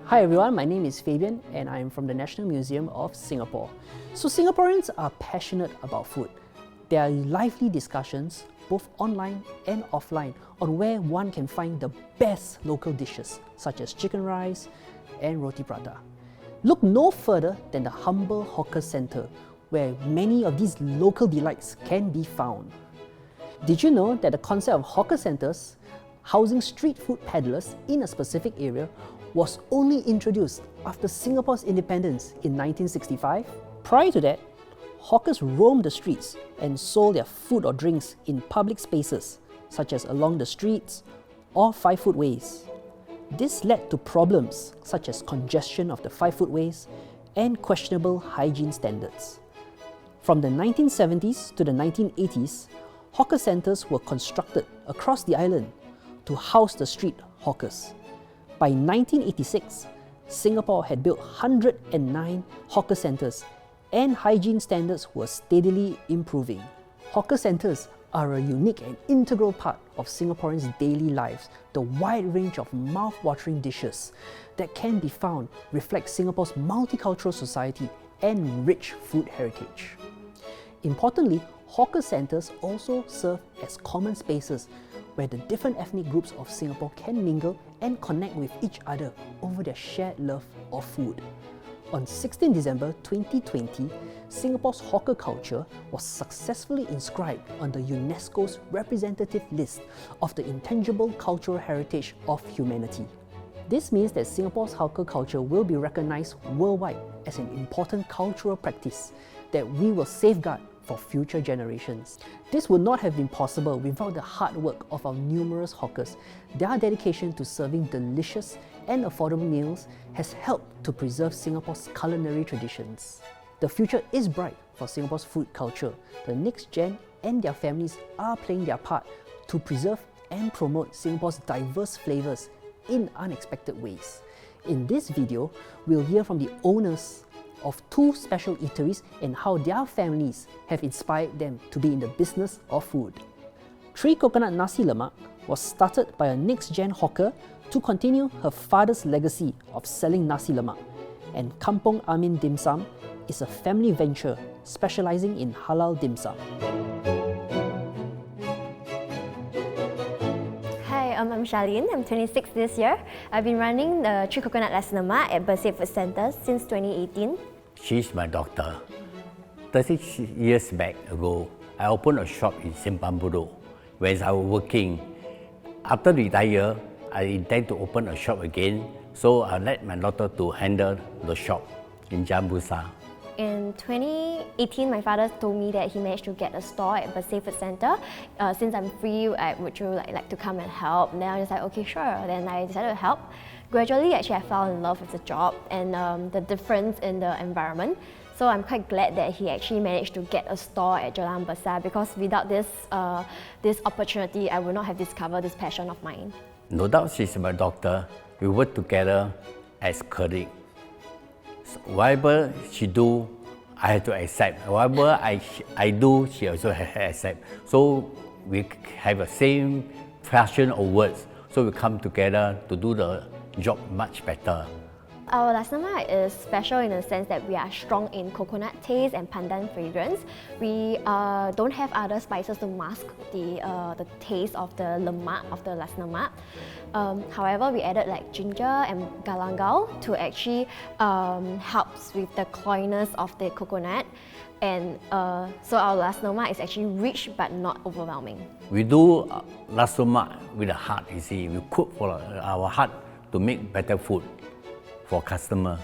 Hi everyone, my name is Fabian and I am from the National Museum of Singapore. So Singaporeans are passionate about food. There are lively discussions, both online and offline, on where one can find the best local dishes, such as chicken rice and roti prata. Look no further than the humble hawker centre, where many of these local delights can be found. Did you know that the concept of hawker centres, housing street food peddlers in a specific area, was only introduced after Singapore's independence in 1965? Prior to that, hawkers roamed the streets and sold their food or drinks in public spaces, such as along the streets or 5-footways. This led to problems such as congestion of the 5-footways and questionable hygiene standards. From the 1970s to the 1980s, hawker centres were constructed across the island to house the street hawkers. By 1986, Singapore had built 109 hawker centres and hygiene standards were steadily improving. Hawker centres are a unique and integral part of Singaporeans' daily lives. The wide range of mouth-watering dishes that can be found reflect Singapore's multicultural society and rich food heritage. Importantly, hawker centres also serve as common spaces where the different ethnic groups of Singapore can mingle and connect with each other over their shared love of food. On 16 December 2020, Singapore's hawker culture was successfully inscribed on the UNESCO's representative list of the Intangible Cultural Heritage of Humanity. This means that Singapore's hawker culture will be recognized worldwide as an important cultural practice that we will safeguard for future generations. This would not have been possible without the hard work of our numerous hawkers. Their dedication to serving delicious and affordable meals has helped to preserve Singapore's culinary traditions. The future is bright for Singapore's food culture. The next gen and their families are playing their part to preserve and promote Singapore's diverse flavours in unexpected ways. In this video, we'll hear from the owners of 2 special eateries and how their families have inspired them to be in the business of food. Coconut Nasi Lemak was started by a next-gen hawker to continue her father's legacy of selling nasi lemak, and Kampong Amin Dim Sum is a family venture specialising in halal dim sum. Hi, I'm Charlene. I'm 26 this year. I've been running the Coconut Nasi Lemak at Bersih Food Centre since 2018. She's my doctor. 36 years back ago, I opened a shop in Simpang Bedok. When I was working, after retire, I intend to open a shop again, so I let my daughter to handle the shop in Jalan Besar. In 2018, my father told me that he managed to get a store at Bersih Food Centre. Since I'm free, would you like to come and help? And then I was like, okay, sure. Then I decided to help. Gradually, actually, I fell in love with the job and the difference in the environment. So I'm quite glad that he actually managed to get a store at Jalan Besar, because without this opportunity, I would not have discovered this passion of mine. No doubt she's my doctor. We work together as colleagues. So whatever she do, I have to accept. Whatever I do, she also has to accept. So we have the same passion of words. So we come together to do the job much better. Our Lasagna is special in the sense that we are strong in coconut taste and pandan fragrance. We don't have other spices to mask the taste of the lemak, of the Lasagna. However, we added like ginger and galangal to actually helps with the cloyiness of the coconut. And so our Lasagna is actually rich but not overwhelming. We do Lasagna with the heart, you see. We cook for our heart to make better food for customer.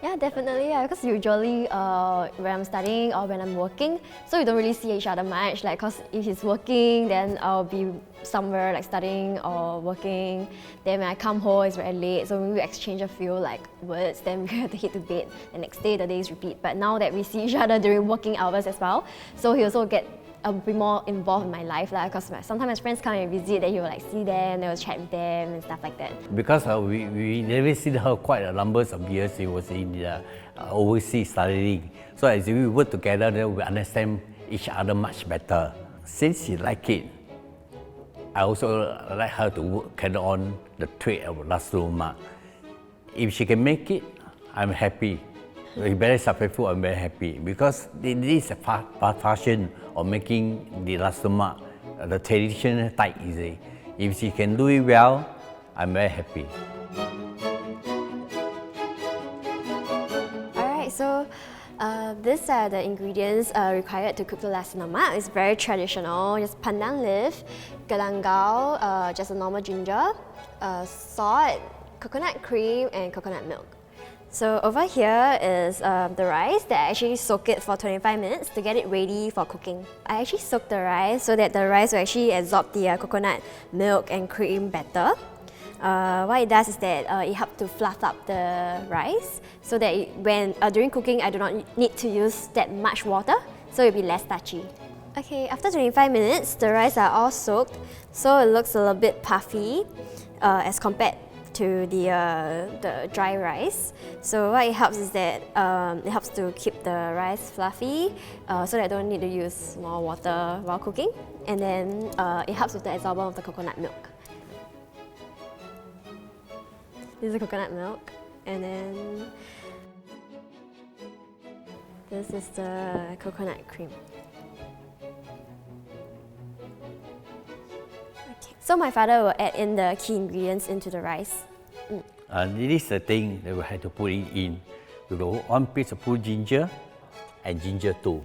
Yeah, definitely. Because usually when I'm studying or when I'm working, so we don't really see each other much. Like, cause if he's working, then I'll be somewhere like studying or working. Then when I come home, it's very late. So we exchange a few like words. Then we have to hit to bed. The next day, the days repeat. But now that we see each other during working hours as well, so he also get a bit more involved in my life, because sometimes my friends come and visit, then he will like see them, they will chat with them and stuff like that. Because we never seen her quite a number of years. She was in overseas studying. So as we work together, then we understand each other much better. Since she like it, I also like her to carry on the trade of Nasi Lemak. If she can make it, I'm happy. It's very successful, I'm very happy. Because this is a fashion of making the Nasi Lemak, the traditional type, easy. If she can do it well, I'm very happy. Alright, so these are the ingredients required to cook the Nasi Lemak. It's very traditional, just pandan leaf, galangal, just a normal ginger, salt, coconut cream and coconut milk. So over here is the rice that I actually soak it for 25 minutes to get it ready for cooking. I actually soak the rice so that the rice will actually absorb the coconut milk and cream better. What it does is that it helps to fluff up the rice so that during cooking I do not need to use that much water, so it will be less starchy. Okay, after 25 minutes, the rice are all soaked, so it looks a little bit puffy as compared to the dry rice. So what it helps is that it helps to keep the rice fluffy so that I don't need to use more water while cooking. And then it helps with the absorption of the coconut milk. This is the coconut milk, and then this is the coconut cream. Okay. So my father will add in the key ingredients into the rice. This is the thing that we have to put it in. We go 1 piece of full ginger and ginger too,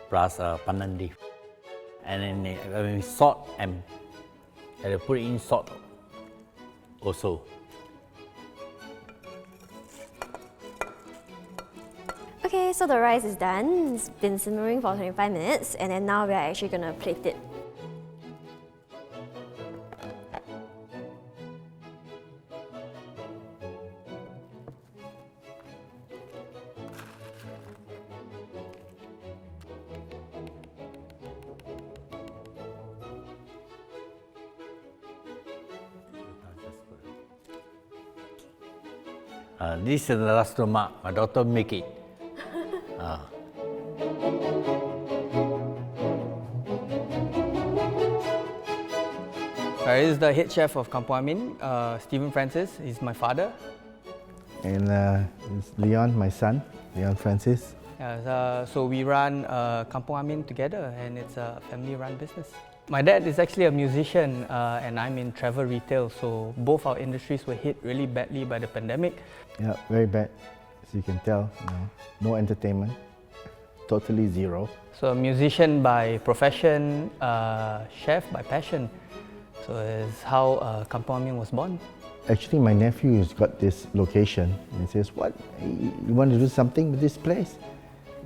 plus pandan leaf. And then salt and put in salt also. Okay, so the rice is done. It's been simmering for 25 minutes, and then now we are actually going to plate it. This is the Nasi Lemak. My daughter make it. This is the head chef of Kampong Amin, Stephen Francis. He's my father. And it's Leon, my son, Leon Francis. So we run Kampong Amin together, and it's a family-run business. My dad is actually a musician, and I'm in travel retail. So both our industries were hit really badly by the pandemic. Yeah, very bad. As you can tell, no entertainment, totally zero. So a musician by profession, chef by passion. So it's how Kampong Amin was born. Actually, my nephew has got this location and he says, "What? You want to do something with this place?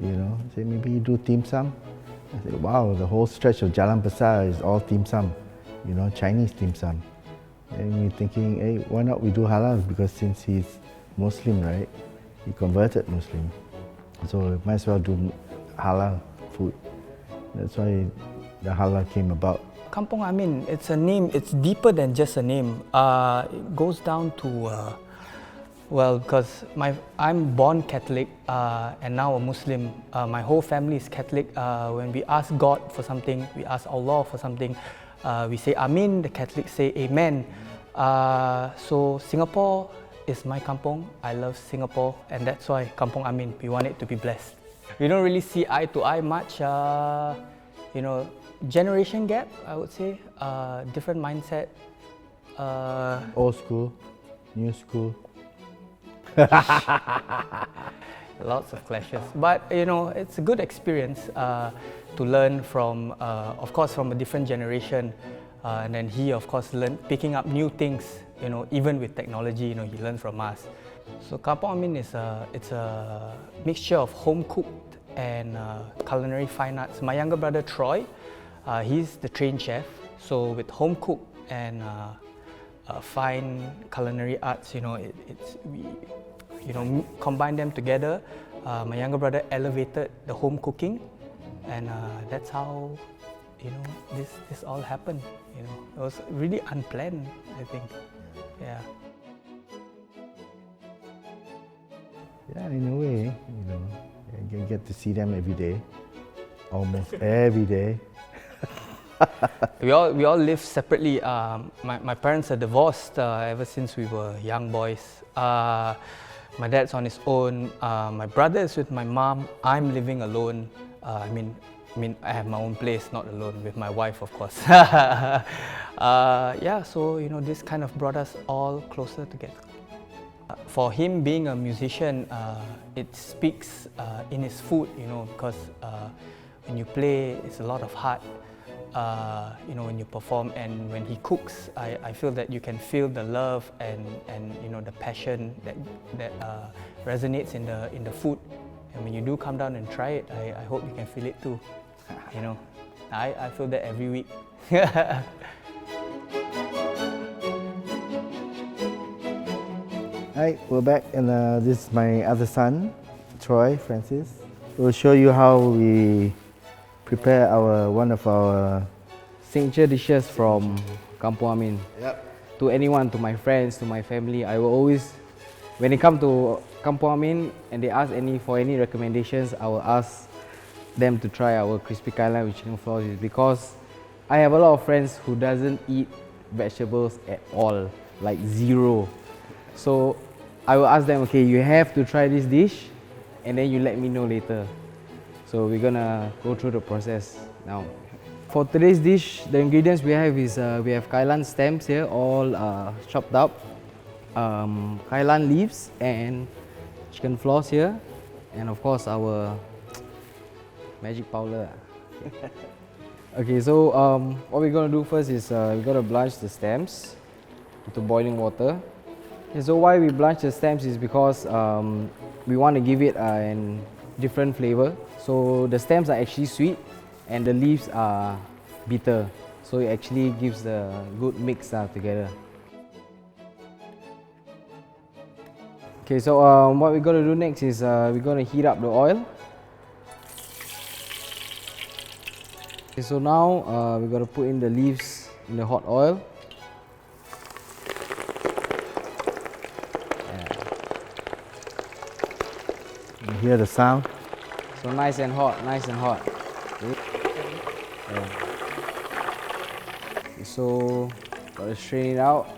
You know, say maybe you do dim sum." I said, "Wow, the whole stretch of Jalan Besar is all dim sum, you know, Chinese dim sum." And we're thinking, hey, why not we do halal? Because since he's Muslim, right? He converted Muslim, so might as well do halal food. That's why the halal came about. Kampong Amin, it's a name, it's deeper than just a name. It goes down to, well, because I'm born Catholic and now a Muslim. My whole family is Catholic. When we ask God for something, we ask Allah for something, we say Amin, the Catholics say Amen. So Singapore is my kampong. I love Singapore, and that's why Kampong Amin, we want it to be blessed. We don't really see eye to eye much, you know, generation gap, I would say, different mindset. Old school, new school. Lots of clashes, but you know, it's a good experience to learn from, of course, from a different generation, and then he, of course, picking up new things. You know, even with technology, you know, he learned from us. So Kampong Amin is it's a mixture of home cooked and culinary fine arts. My younger brother Troy, he's the trained chef. So with home cooked and fine culinary arts, you know, we combine them together. My younger brother elevated the home cooking, and that's how, you know, this all happened. You know, it was really unplanned, I think. Yeah. Yeah, in a way, you know, you get to see them every day, almost every day. We all live separately. My parents are divorced ever since we were young boys. My dad's on his own. My brother is with my mom. I'm living alone. I mean, I have my own place, not alone, with my wife, of course. Yeah, so this kind of brought us all closer together. For him being a musician, it speaks in his food, because when you play, it's a lot of heart. When you perform, and when he cooks, I feel that you can feel the love and the passion that resonates in the food. And when you do come down and try it, I hope you can feel it too. I feel that every week. Hi, we're back, and this is my other son, Troy Francis. We'll show you how we prepare one of our signature dishes from Kampong Amin. Yep. To anyone, to my friends, to my family, I will always, when it comes to Kampong Amin and they ask for any recommendations, I will ask them to try our crispy kailan with chicken floss, because I have a lot of friends who doesn't eat vegetables at all, like zero. So I will ask them, okay, you have to try this dish, and then you let me know later. So we're gonna go through the process now. For today's dish, the ingredients we have is we have kailan stems here, all chopped up, kailan leaves and chicken floss here, and of course our magic powder. Okay, so what we're gonna do first is we're gonna blanch the stems into boiling water. Okay, so why we blanch the stems is because we want to give it a different flavor. So the stems are actually sweet and the leaves are bitter. So it actually gives the good mix together. Okay, so what we're going to do next is we're going to heat up the oil. Okay, so now we're going to put in the leaves in the hot oil. You hear the sound? So nice and hot, nice and hot. Okay. So got to strain it out.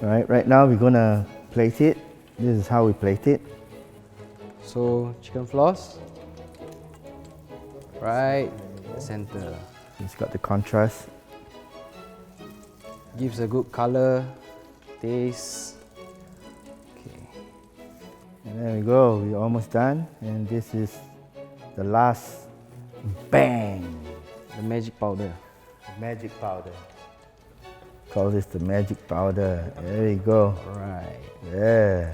Alright, right now we're gonna plate it. This is how we plate it. So chicken floss, right center. It's got the contrast. Gives a good color, taste. Okay. And there we go, we're almost done. And this is the last bang. The magic powder. Magic powder. Call this the magic powder. There we go. Right. Yeah.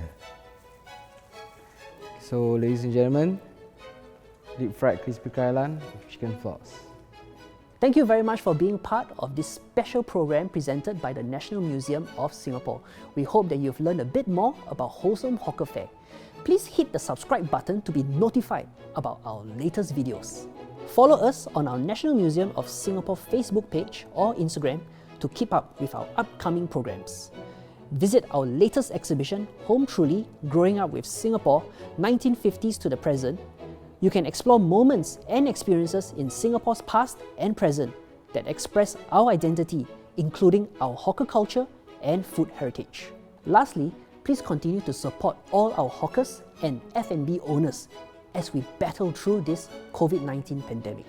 So ladies and gentlemen, deep fried crispy kailan with chicken floss. Thank you very much for being part of this special program presented by the National Museum of Singapore. We hope that you've learned a bit more about wholesome hawker fare. Please hit the subscribe button to be notified about our latest videos. Follow us on our National Museum of Singapore Facebook page or Instagram to keep up with our upcoming programs. Visit our latest exhibition, Home Truly, Growing Up with Singapore, 1950s to the present. You can explore moments and experiences in Singapore's past and present that express our identity, including our hawker culture and food heritage. Lastly, please continue to support all our hawkers and F&B owners as we battle through this COVID-19 pandemic.